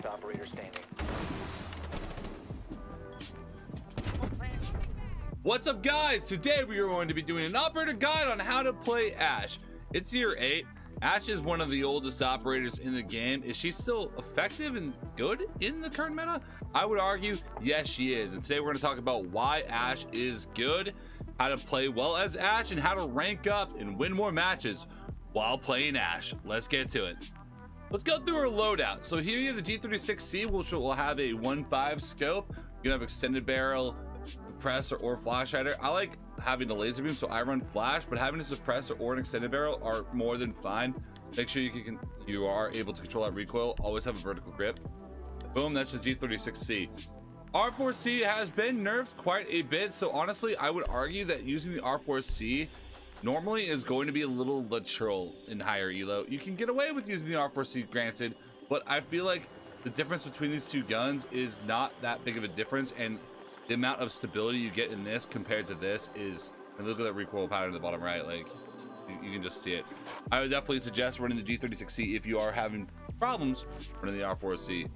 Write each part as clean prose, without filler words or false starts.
Operator standing. What's up, guys? Today we are going to be doing an operator guide on how to play Ash. It's year 8. Ash is one of the oldest operators in the game. Is she still effective and good in the current meta? I would argue yes, she is. And today we're going to talk about why Ash is good, how to play well as Ash, and how to rank up and win more matches while playing Ash. Let's get to it. Let's go through our loadout. So here you have the G36C, which will have a 1.5 scope. You have extended barrel, suppressor, or flash hider. I like having a laser beam, so I run flash, but having a suppressor or an extended barrel are more than fine. Make sure you are able to control that recoil. Always have a vertical grip. Boom, that's the G36C. R4C has been nerfed quite a bit, so honestly, I would argue that using the R4C normally is going to be a little lateral in higher elo. You can get away with using the R4C, granted, but I feel like the difference between these two guns is not that big of a difference, and the amount of stability you get in this compared to this is, and look at that recoil pattern in the bottom right, like you can just see it. I would definitely suggest running the G36C if you are having problems running the R4C.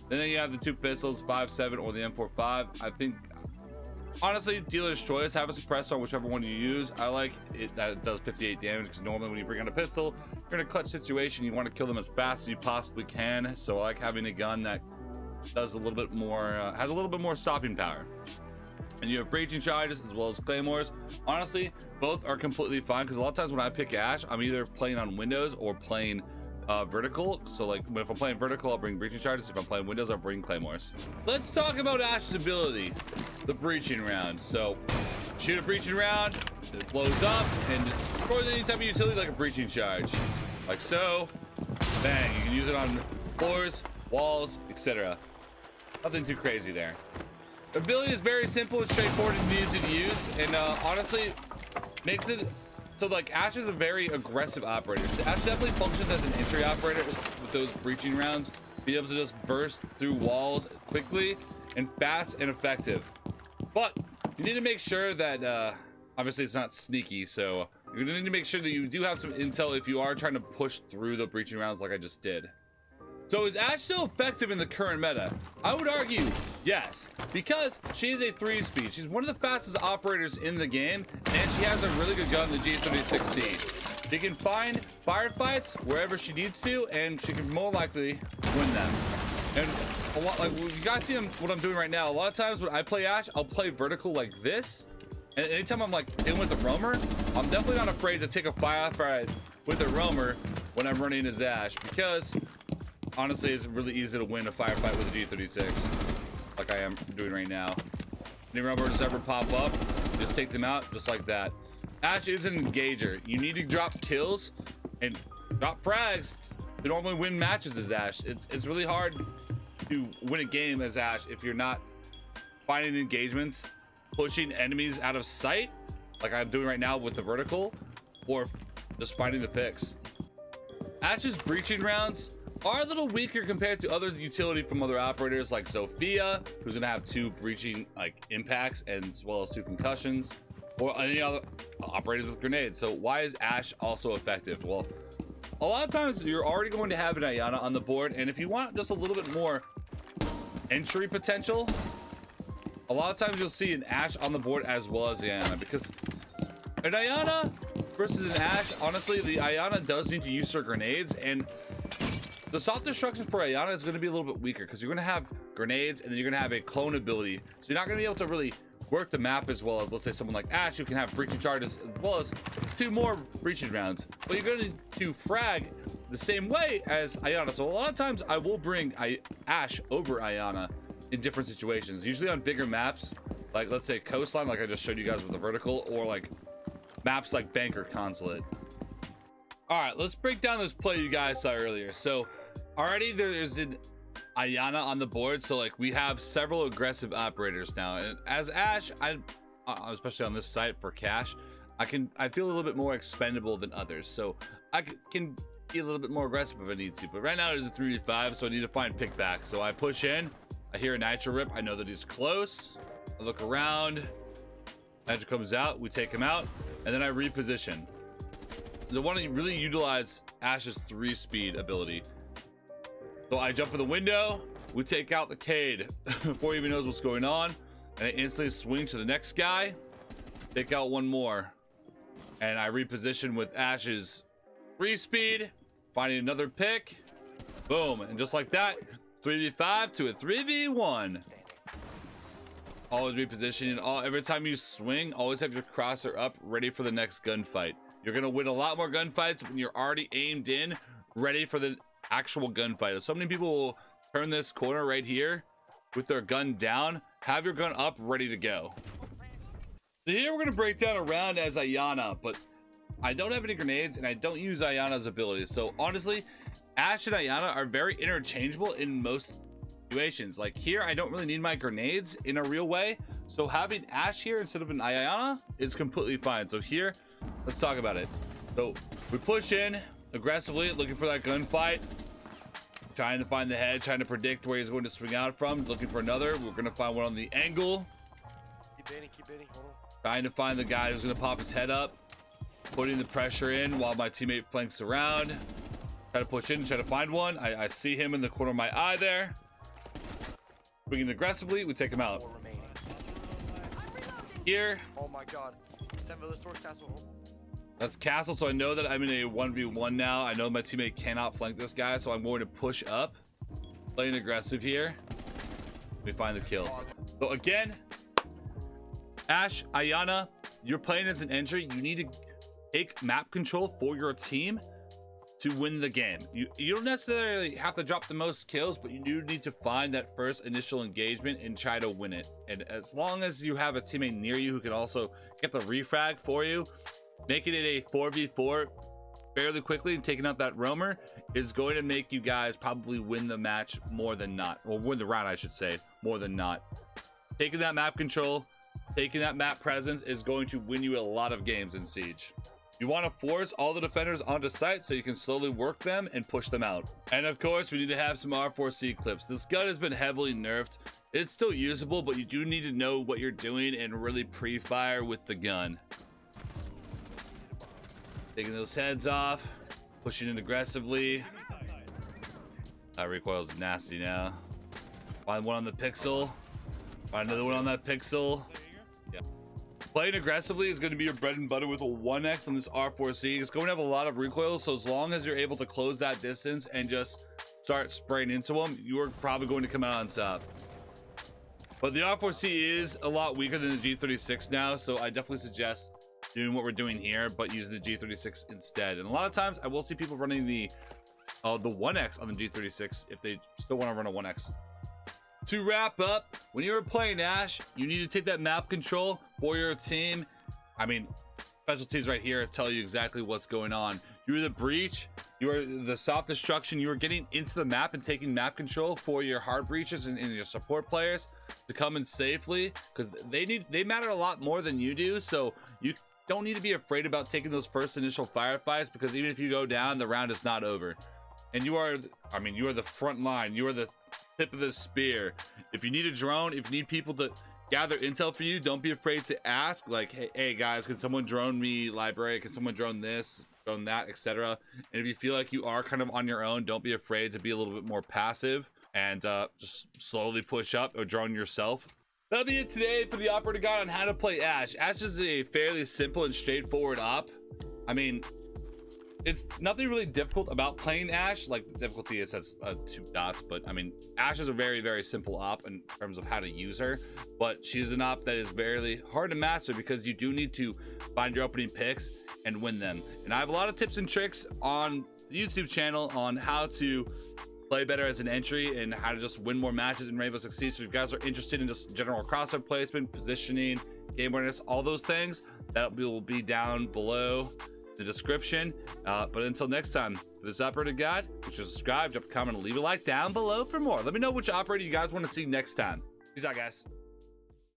Then you have the two pistols, 5.7 or the M45. I think honestly, dealer's choice. Have a suppressor on whichever one you use. I like it that it does 58 damage, because normally when you bring out a pistol, you're in a clutch situation, you want to kill them as fast as you possibly can. So I like having a gun that does a little bit more, has a little bit more stopping power. And you have breaching charges as well as claymores. Honestly, both are completely fine, because a lot of times when I pick Ash, I'm either playing on Windows or playing vertical. So like if I'm playing vertical, I'll bring breaching charges. If I'm playing Windows, I'll bring claymores. Let's talk about Ash's ability, the breaching round. So shoot a breaching round, it blows up and destroys any type of utility like a breaching charge, like so. Bang, you can use it on floors, walls, etc. Nothing too crazy there. The ability is very simple and straightforward and easy to use, and honestly makes it so like Ash is a very aggressive operator. Ash definitely functions as an entry operator with those breaching rounds, being able to just burst through walls quickly and fast and effective. But you need to make sure that obviously it's not sneaky, so you're gonna need to make sure that you do have some intel if you are trying to push through the breaching rounds like I just did. So is Ash still effective in the current meta? I would argue yes, because she is a 3-speed. She's one of the fastest operators in the game, and she has a really good gun, the G36C. She can find firefights wherever she needs to, and she can more likely win them. And a lot, like you guys see what I'm doing right now. A lot of times when I play Ash, I'll play vertical like this, and anytime I'm like dealing with the roamer, I'm definitely not afraid to take a firefight with the roamer when I'm running as Ash, because honestly, it's really easy to win a firefight with a G36, like I am doing right now. Any roamers ever pop up, just take them out just like that. Ash is an engager. You need to drop kills and drop frags to normally win matches as Ash. It's really hard to win a game as Ash if you're not finding engagements, pushing enemies out of sight, like I'm doing right now with the vertical, or just finding the picks. Ash's breaching rounds are a little weaker compared to other utility from other operators like Sophia, who's gonna have 2 breaching like impacts as well as 2 concussions, or any other operators with grenades. So why is Ash also effective? Well, a lot of times you're already going to have an Ayana on the board, and if you want just a little bit more entry potential, a lot of times you'll see an Ash on the board as well as the Ayana, because an Ayana versus an Ash, honestly, the Ayana does need to use her grenades, and the soft destruction for Ayana is going to be a little bit weaker, because you're going to have grenades and then you're going to have a clone ability, so you're not going to be able to really work the map as well as, let's say, someone like Ash, who can have breaching charges as well as 2 more breaching rounds. But you're going to frag the same way as Ayana. So a lot of times I will bring Ash over Ayana in different situations, usually on bigger maps, like let's say Coastline, like I just showed you guys with the vertical, or like maps like Banker Consulate. All right, let's break down this play you guys saw earlier. So already there's an Ayana on the board, so like we have several aggressive operators now, and as Ash, especially on this site for cash, I feel a little bit more expendable than others, so I can be a little bit more aggressive if I need to, but right now it is a 3v5, so I need to find pickback. So I push in, I hear a nitro rip, I know that he's close, I look around, nitro comes out, we take him out, and then I reposition. I want to really utilize Ash's 3-speed ability. So I jump in the window, we take out the Cade before he even knows what's going on, and I instantly swing to the next guy, take out one more, and I reposition with Ash's 3-speed, finding another pick, boom, and just like that, 3v5 to a 3v1. Always repositioning. Every time you swing, always have your crosser up, ready for the next gunfight. You're gonna win a lot more gunfights when you're already aimed in, ready for the actual gunfight. So many people will turn this corner right here with their gun down, have your gun up, ready to go. So here we're gonna break down a round as Ayana, but I don't have any grenades and I don't use Ayana's abilities. So honestly, Ash and Ayana are very interchangeable in most situations. Like here, I don't really need my grenades in a real way. So having Ash here instead of an Ayana is completely fine. So here, let's talk about it. So we push in aggressively, looking for that gunfight, trying to find the head, trying to predict where he's going to swing out from, looking for another. We're gonna find one on the angle. Keep baiting, hold on. Trying to find the guy who's gonna pop his head up, putting the pressure in while my teammate flanks around. Try to push in, try to find one. I see him in the corner of my eye there. Swinging aggressively, we take him out. Here. Oh my god. SenVale towards castle. That's castle, so I know that I'm in a 1v1 now. I know my teammate cannot flank this guy, so I'm going to push up. Playing aggressive here. We find the kill. So again, Ash, Ayana, you're playing as an entry. You need to take map control for your team to win the game. You don't necessarily have to drop the most kills, but you do need to find that first initial engagement and try to win it. And as long as you have a teammate near you who can also get the refrag for you, making it a 4v4 fairly quickly and taking out that roamer is going to make you guys probably win the match more than not, or win the round I should say, more than not. Taking that map control, taking that map presence is going to win you a lot of games in Siege. You want to force all the defenders onto site so you can slowly work them and push them out. And of course, we need to have some R4C clips. This gun has been heavily nerfed. It's still usable, but you do need to know what you're doing and really pre-fire with the gun. Taking those heads off, pushing in aggressively. That recoil is nasty now. Find one on the pixel. Find another one on that pixel. Yeah. Playing aggressively is going to be your bread and butter with a 1x on this R4C. It's going to have a lot of recoil, so as long as you're able to close that distance and just start spraying into them, you are probably going to come out on top. But the R4C is a lot weaker than the G36 now, so I definitely suggest doing what we're doing here, but using the G36 instead. And a lot of times I will see people running the 1x on the G36 if they still want to run a 1x. To wrap up, when you're playing Ash, you need to take that map control for your team. I mean, specialties right here tell you exactly what's going on. You're the breach, you are the soft destruction. You are getting into the map and taking map control for your hard breaches and your support players to come in safely, because they matter a lot more than you do. So you don't need to be afraid about taking those first initial firefights, because even if you go down, the round is not over. And you are, I mean, you are the front line. You are the tip of the spear. If you need a drone, if you need people to gather intel for you, don't be afraid to ask, like, hey guys, can someone drone me library? Can someone drone this, drone that, etc.? And if you feel like you are kind of on your own, don't be afraid to be a little bit more passive and just slowly push up or drone yourself. That'll be it today for the operator guide on how to play Ash. Ash is a fairly simple and straightforward op. I mean, it's nothing really difficult about playing Ash. Like, the difficulty is that's 2 dots, but I mean, Ash is a very, very simple op in terms of how to use her, but she's an op that is very hard to master because you do need to find your opening picks and win them. And I have a lot of tips and tricks on the YouTube channel on how to play better as an entry and how to just win more matches in Rainbow Six Siege. So if you guys are interested in just general crossover placement, positioning, game awareness, all those things, that will be down below the description. But until next time, for this operator guide, make sure to subscribe, drop a comment, and leave a like down below for more. Let me know which operator you guys want to see next time. Peace out, guys.